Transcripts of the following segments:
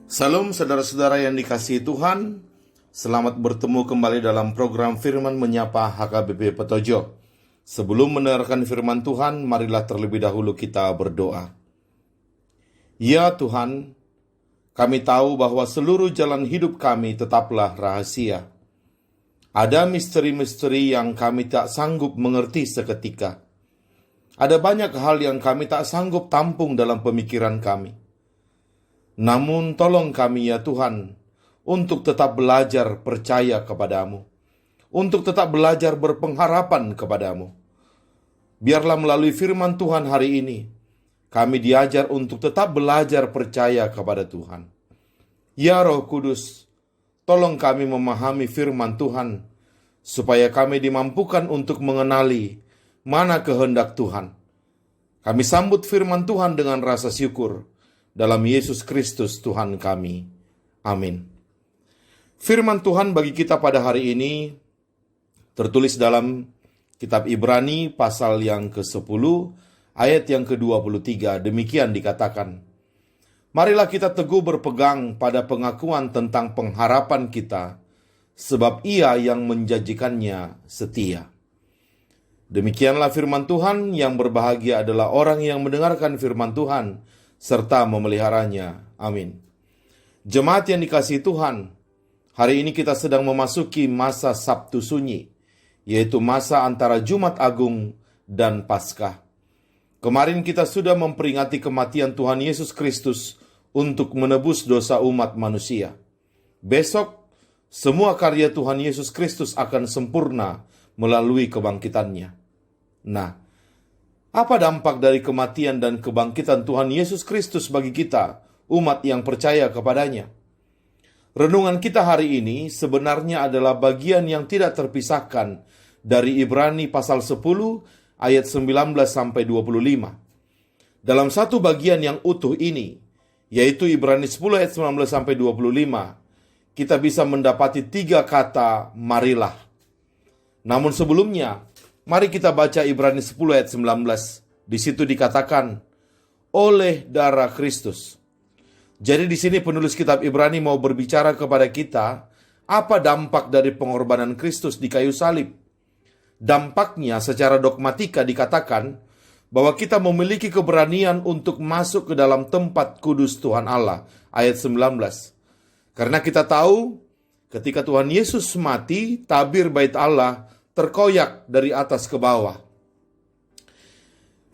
Salam saudara-saudara yang dikasihi Tuhan, selamat bertemu kembali dalam program Firman Menyapa HKBP Petojo. Sebelum mendengarkan firman Tuhan, marilah terlebih dahulu kita berdoa. Ya Tuhan, kami tahu bahwa seluruh jalan hidup kami tetaplah rahasia. Ada misteri-misteri yang kami tak sanggup mengerti seketika. Ada banyak hal yang kami tak sanggup tampung dalam pemikiran kami. Namun tolong kami ya Tuhan, untuk tetap belajar percaya kepadamu, untuk tetap belajar berpengharapan kepadamu. Biarlah melalui firman Tuhan hari ini, kami diajar untuk tetap belajar percaya kepada Tuhan. Ya Roh Kudus, tolong kami memahami firman Tuhan, supaya kami dimampukan untuk mengenali mana kehendak Tuhan. Kami sambut firman Tuhan dengan rasa syukur, dalam Yesus Kristus Tuhan kami. Amin. Firman Tuhan bagi kita pada hari ini tertulis dalam kitab Ibrani pasal yang ke-10 ayat yang ke-23. Demikian dikatakan, marilah kita teguh berpegang pada pengakuan tentang pengharapan kita, sebab Ia yang menjanjikannya setia. Demikianlah firman Tuhan. Yang berbahagia adalah orang yang mendengarkan firman Tuhan serta memeliharanya. Amin. Jemaat yang dikasihi Tuhan, hari ini kita sedang memasuki masa Sabtu Sunyi, yaitu masa antara Jumat Agung dan Paskah. Kemarin kita sudah memperingati kematian Tuhan Yesus Kristus untuk menebus dosa umat manusia. Besok, semua karya Tuhan Yesus Kristus akan sempurna melalui kebangkitannya. Nah, apa dampak dari kematian dan kebangkitan Tuhan Yesus Kristus bagi kita, umat yang percaya kepadanya? Renungan kita hari ini sebenarnya adalah bagian yang tidak terpisahkan dari Ibrani pasal 10 ayat 19-25. Dalam satu bagian yang utuh ini, yaitu Ibrani 10 ayat 19-25, kita bisa mendapati 3 kata marilah. Namun sebelumnya, mari kita baca Ibrani 10 ayat 19. Di situ dikatakan, oleh darah Kristus. Jadi di sini penulis kitab Ibrani mau berbicara kepada kita, apa dampak dari pengorbanan Kristus di kayu salib. Dampaknya secara dogmatika dikatakan, bahwa kita memiliki keberanian untuk masuk ke dalam tempat kudus Tuhan Allah. Ayat 19. Karena kita tahu, ketika Tuhan Yesus mati, tabir bait Allah terkoyak dari atas ke bawah.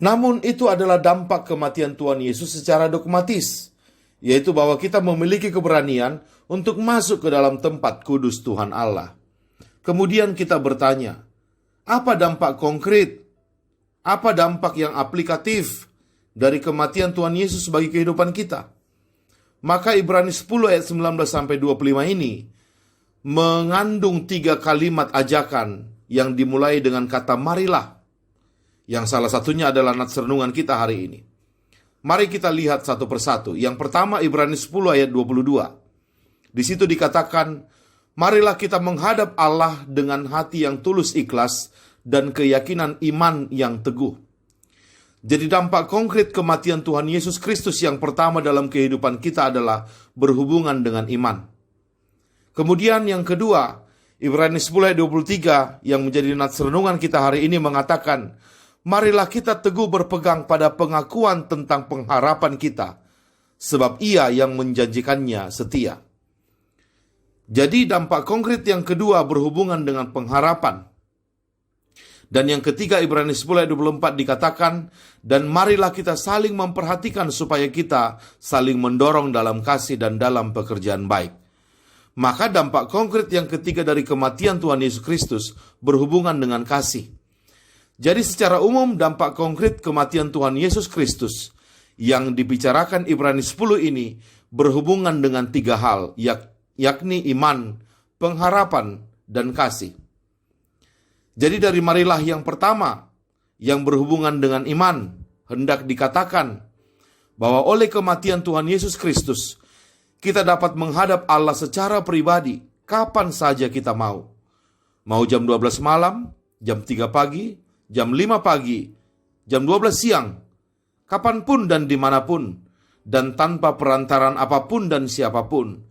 Namun itu adalah dampak kematian Tuhan Yesus secara dogmatis, yaitu bahwa kita memiliki keberanian untuk masuk ke dalam tempat kudus Tuhan Allah. Kemudian kita bertanya, apa dampak konkret? Apa dampak yang aplikatif dari kematian Tuhan Yesus bagi kehidupan kita? Maka Ibrani 10 ayat 19-25 ini mengandung 3 kalimat ajakan yang dimulai dengan kata marilah, yang salah satunya adalah nats renungan kita hari ini. Mari kita lihat satu persatu. Yang pertama Ibrani 10 ayat 22. Di situ dikatakan, marilah kita menghadap Allah dengan hati yang tulus ikhlas dan keyakinan iman yang teguh. Jadi dampak konkret kematian Tuhan Yesus Kristus yang pertama dalam kehidupan kita adalah berhubungan dengan iman. Kemudian yang kedua, Ibrani 10 ayat 23 yang menjadi nats renungan kita hari ini mengatakan, marilah kita teguh berpegang pada pengakuan tentang pengharapan kita, sebab Ia yang menjanjikannya setia. Jadi dampak konkret yang kedua berhubungan dengan pengharapan. Dan yang ketiga Ibrani 10 ayat 24 dikatakan, dan marilah kita saling memperhatikan supaya kita saling mendorong dalam kasih dan dalam pekerjaan baik. Maka dampak konkret yang ketiga dari kematian Tuhan Yesus Kristus berhubungan dengan kasih. Jadi secara umum dampak konkret kematian Tuhan Yesus Kristus yang dibicarakan Ibrani 10 ini berhubungan dengan 3 hal, yakni iman, pengharapan, dan kasih. Jadi dari marilah yang pertama yang berhubungan dengan iman, hendak dikatakan bahwa oleh kematian Tuhan Yesus Kristus kita dapat menghadap Allah secara pribadi kapan saja kita mau. Mau jam 12 malam, jam 3 pagi, jam 5 pagi, jam 12 siang, kapanpun dan dimanapun. dan tanpa perantaran apapun dan siapapun,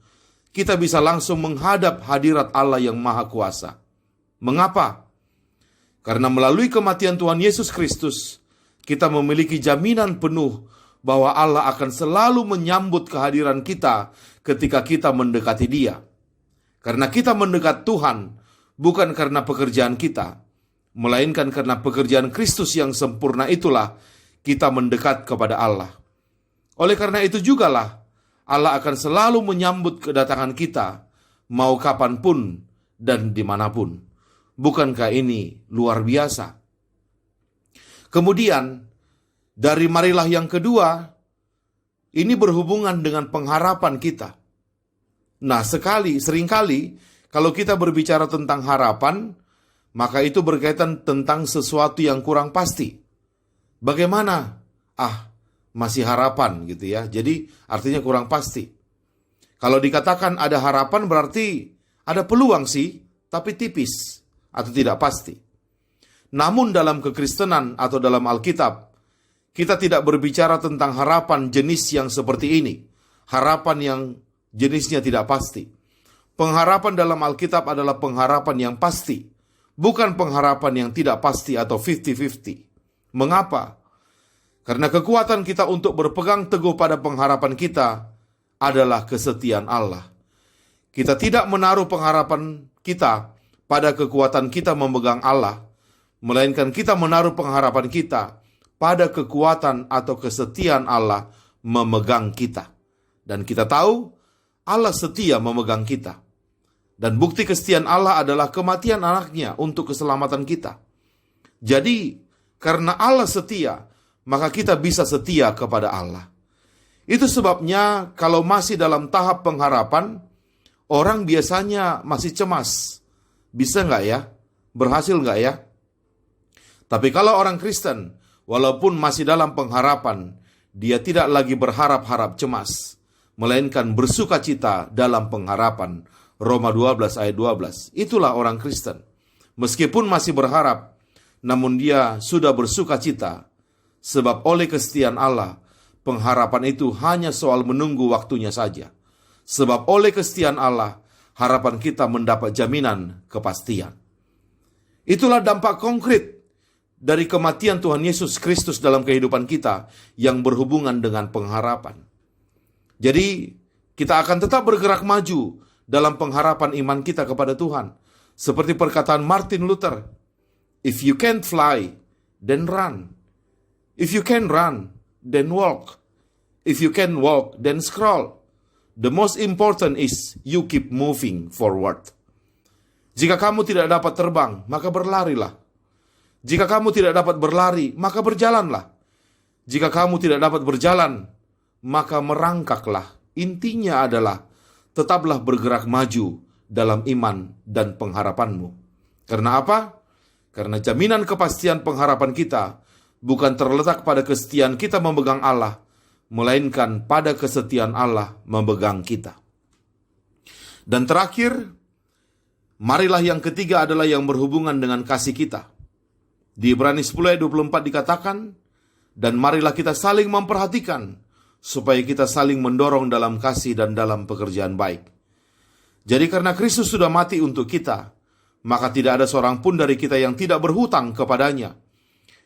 kita bisa langsung menghadap hadirat Allah yang Maha Kuasa. Mengapa? Karena melalui kematian Tuhan Yesus Kristus, kita memiliki jaminan penuh bahwa Allah akan selalu menyambut kehadiran kita ketika kita mendekati Dia. Karena kita mendekat Tuhan bukan karena pekerjaan kita, melainkan karena pekerjaan Kristus yang sempurna itulah kita mendekat kepada Allah. Oleh karena itu jugalah Allah akan selalu menyambut kedatangan kita, mau kapanpun dan dimanapun. Bukankah ini luar biasa? Kemudian, dari marilah yang kedua, ini berhubungan dengan pengharapan kita. Nah, seringkali, kalau kita berbicara tentang harapan, maka itu berkaitan tentang sesuatu yang kurang pasti. Bagaimana? Masih harapan gitu ya. Jadi artinya kurang pasti. Kalau dikatakan ada harapan berarti ada peluang sih, tapi tipis atau tidak pasti. Namun dalam kekristenan atau dalam Alkitab, kita tidak berbicara tentang harapan jenis yang seperti ini. Harapan yang jenisnya tidak pasti. Pengharapan dalam Alkitab adalah pengharapan yang pasti, bukan pengharapan yang tidak pasti atau 50-50. Mengapa? Karena kekuatan kita untuk berpegang teguh pada pengharapan kita adalah kesetiaan Allah. Kita tidak menaruh pengharapan kita pada kekuatan kita memegang Allah, melainkan kita menaruh pengharapan kita pada kekuatan atau kesetiaan Allah memegang kita. Dan kita tahu Allah setia memegang kita. Dan bukti kesetiaan Allah adalah kematian anaknya untuk keselamatan kita. Jadi, karena Allah setia, maka kita bisa setia kepada Allah. Itu sebabnya kalau masih dalam tahap pengharapan, orang biasanya masih cemas. Bisa nggak ya? Berhasil nggak ya? Tapi kalau orang Kristen, walaupun masih dalam pengharapan, dia tidak lagi berharap-harap cemas, melainkan bersukacita dalam pengharapan. Roma 12 ayat 12. Itulah orang Kristen. Meskipun masih berharap, namun dia sudah bersukacita. Sebab oleh kesetiaan Allah, pengharapan itu hanya soal menunggu waktunya saja. Sebab oleh kesetiaan Allah, harapan kita mendapat jaminan kepastian. Itulah dampak konkret dari kematian Tuhan Yesus Kristus dalam kehidupan kita yang berhubungan dengan pengharapan. Jadi, kita akan tetap bergerak maju dalam pengharapan iman kita kepada Tuhan. Seperti perkataan Martin Luther, "If you can't fly, then run. If you can run, then walk. If you can walk, then scroll. The most important is you keep moving forward." Jika kamu tidak dapat terbang, maka berlarilah. Jika kamu tidak dapat berlari, maka berjalanlah. Jika kamu tidak dapat berjalan, maka merangkaklah. Intinya adalah tetaplah bergerak maju dalam iman dan pengharapanmu. Karena apa? Karena jaminan kepastian pengharapan kita bukan terletak pada kesetiaan kita memegang Allah, melainkan pada kesetiaan Allah memegang kita. Dan terakhir, marilah yang ketiga adalah yang berhubungan dengan kasih kita. Di Ibrani 10 ayat 24 dikatakan, "Dan marilah kita saling memperhatikan, supaya kita saling mendorong dalam kasih dan dalam pekerjaan baik." Jadi karena Kristus sudah mati untuk kita, maka tidak ada seorang pun dari kita yang tidak berhutang kepadanya.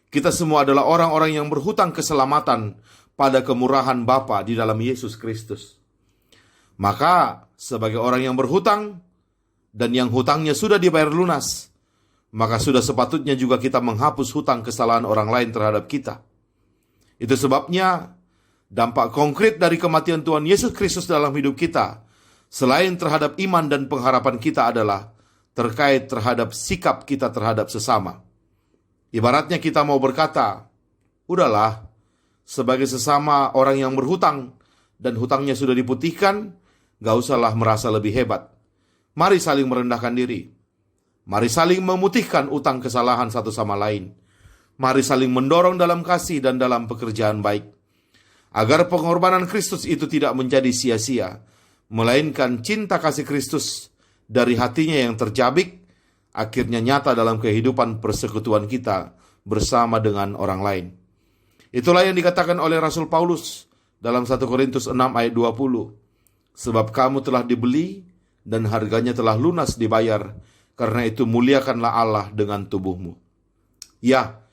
Kita semua adalah orang-orang yang berhutang keselamatan pada kemurahan Bapa di dalam Yesus Kristus. Maka sebagai orang yang berhutang dan yang hutangnya sudah dibayar lunas, maka sudah sepatutnya juga kita menghapus hutang kesalahan orang lain terhadap kita. Itu sebabnya dampak konkret dari kematian Tuhan Yesus Kristus dalam hidup kita, selain terhadap iman dan pengharapan kita, adalah terkait terhadap sikap kita terhadap sesama. Ibaratnya kita mau berkata, udahlah, sebagai sesama orang yang berhutang dan hutangnya sudah diputihkan, gak usahlah merasa lebih hebat. Mari saling merendahkan diri. Mari saling memutihkan utang kesalahan satu sama lain. Mari saling mendorong dalam kasih dan dalam pekerjaan baik. Agar pengorbanan Kristus itu tidak menjadi sia-sia, melainkan cinta kasih Kristus dari hatinya yang tercabik, akhirnya nyata dalam kehidupan persekutuan kita bersama dengan orang lain. Itulah yang dikatakan oleh Rasul Paulus dalam 1 Korintus 6 ayat 20. Sebab kamu telah dibeli dan harganya telah lunas dibayar, karena itu muliakanlah Allah dengan tubuhmu. Ya,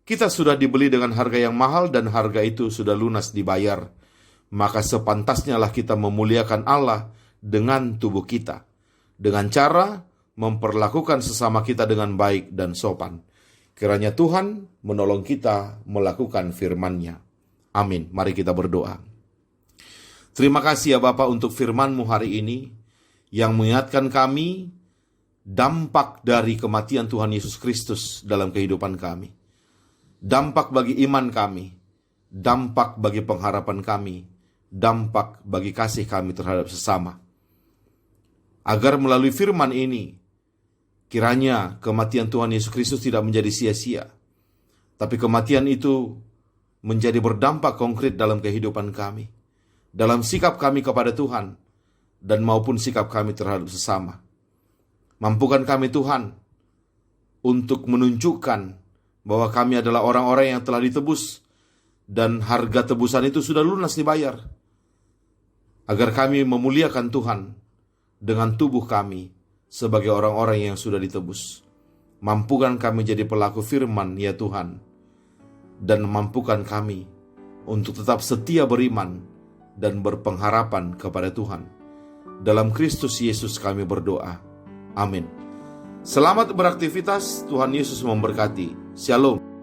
kita sudah dibeli dengan harga yang mahal dan harga itu sudah lunas dibayar. Maka sepantasnya lah kita memuliakan Allah dengan tubuh kita, dengan cara memperlakukan sesama kita dengan baik dan sopan. Kiranya Tuhan menolong kita melakukan firman-Nya. Amin. Mari kita berdoa. Terima kasih ya Bapa untuk firman-Mu hari ini yang mengingatkan kami dampak dari kematian Tuhan Yesus Kristus dalam kehidupan kami. Dampak bagi iman kami, dampak bagi pengharapan kami, dampak bagi kasih kami terhadap sesama. Agar melalui firman ini, kiranya kematian Tuhan Yesus Kristus tidak menjadi sia-sia, tapi kematian itu menjadi berdampak konkret dalam kehidupan kami, dalam sikap kami kepada Tuhan, dan maupun sikap kami terhadap sesama. Mampukan kami Tuhan untuk menunjukkan bahwa kami adalah orang-orang yang telah ditebus, dan harga tebusan itu sudah lunas dibayar, agar kami memuliakan Tuhan dengan tubuh kami sebagai orang-orang yang sudah ditebus. Mampukan kami jadi pelaku firman ya Tuhan, dan mampukan kami untuk tetap setia beriman dan berpengharapan kepada Tuhan. Dalam Kristus Yesus kami berdoa. Amin. Selamat beraktivitas, Tuhan Yesus memberkati. Shalom.